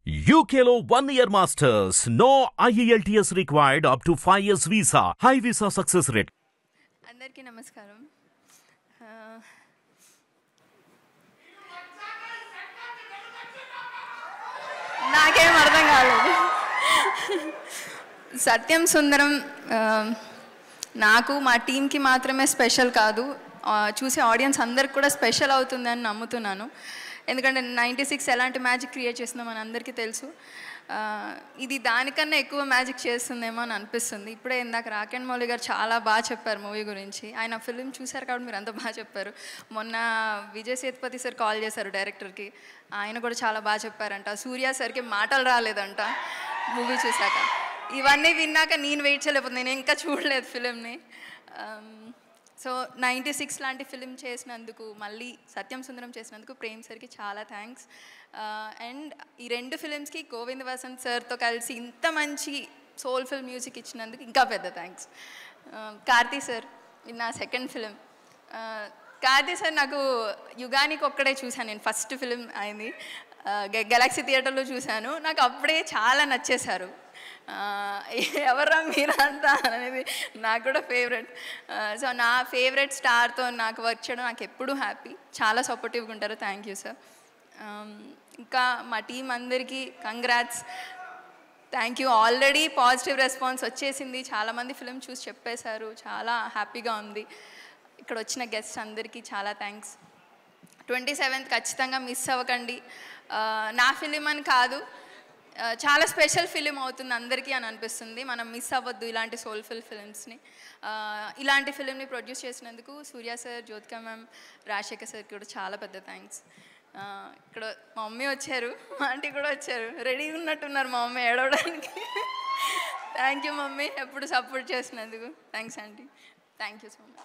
UKలో 1 year masters. No IELTS required up to 5 years visa. High visa success rate. అందరికీ నమస్కారం. నాకేం అర్థం కాలేదు. సత్యం సుందరం నాకు మా టీంకి మాత్రమే స్పెషల్ కాదు, చూసే ఆడియన్స్ అందరికి కూడా స్పెషల్ అవుతుందని నమ్ముతున్నాను. ఎందుకంటే 96 ఎలాంటి మ్యాజిక్ క్రియేట్ చేస్తుందో మన అందరికీ తెలుసు. ఇది దానికన్నా ఎక్కువ మ్యాజిక్ చేస్తుందేమో అని అనిపిస్తుంది. ఇప్పుడే ఇందాక రాకెన్ మౌలి గారు చాలా బాగా చెప్పారు మూవీ గురించి. ఆయన ఫిలిం చూశారు కాబట్టి మీరు అంత బాగా చెప్పారు. మొన్న విజయ్ సేతుపతి సార్ కాల్ చేశారు డైరెక్టర్కి, ఆయన కూడా చాలా బాగా చెప్పారంట. సూర్య సార్కి మాటలు రాలేదంట మూవీ చూశాక. ఇవన్నీ విన్నాక నేను వెయిట్ చేయలేకపోతుంది, నేను ఇంకా చూడలేదు ఫిలింని. సో 96 లాంటి ఫిలిం చేసినందుకు, మళ్ళీ సత్యం సుందరం చేసినందుకు ప్రేమ్ సార్కి చాలా థ్యాంక్స్. అండ్ ఈ 2 ఫిలిమ్స్కి గోవింద్ వసంత్ సార్తో కలిసి ఇంత మంచి సోల్ఫుల్ మ్యూజిక్ ఇచ్చినందుకు ఇంకా పెద్ద థ్యాంక్స్. కార్తీ సార్, ఇది నా సెకండ్ ఫిలిం. కార్తీ సార్ నాకు యుగానికి ఒక్కడే చూశాను నేను, ఫస్ట్ ఫిలిం అయింది గెలాక్సీ థియేటర్లో చూశాను. నాకు అప్పుడే చాలా నచ్చేశారు. ఎవర్రా మీరంతా అనేది నాకు కూడా ఫేవరెట్. సో నా ఫేవరెట్ స్టార్తో నాకు వర్క్ చేయడం నాకు ఎప్పుడూ హ్యాపీ. చాలా సపోర్టివ్గా ఉంటారు. Thank you sir. ఇంకా మా టీం అందరికీ congrats, thank you. Already positive response వచ్చేసింది, చాలామంది ఫిలిం చూసి చెప్పేశారు, చాలా హ్యాపీగా ఉంది. ఇక్కడ వచ్చిన గెస్ట్ అందరికీ చాలా థ్యాంక్స్. 27th ఖచ్చితంగా మిస్ అవ్వకండి. నా ఫిలిం అని కాదు, చాలా స్పెషల్ ఫిలిం అవుతుంది అందరికీ అని అనిపిస్తుంది. మనం మిస్ అవ్వద్దు ఇలాంటి సోల్ఫుల్ ఫిలిమ్స్ని. ఇలాంటి ఫిలింని ప్రొడ్యూస్ చేసినందుకు సూర్య సార్, జ్యోతిక మ్యామ్, రాజశేఖర్ సార్కి కూడా చాలా పెద్ద థ్యాంక్స్. ఇక్కడ మా మమ్మీ వచ్చారు, మా ఆంటీ కూడా వచ్చారు, రెడీగా ఉన్నట్టున్నారు మా మమ్మీ ఏడవడానికి. థ్యాంక్ యూ మమ్మీ, ఎప్పుడు సపోర్ట్ చేసినందుకు. Thanks aunty, thank you so much.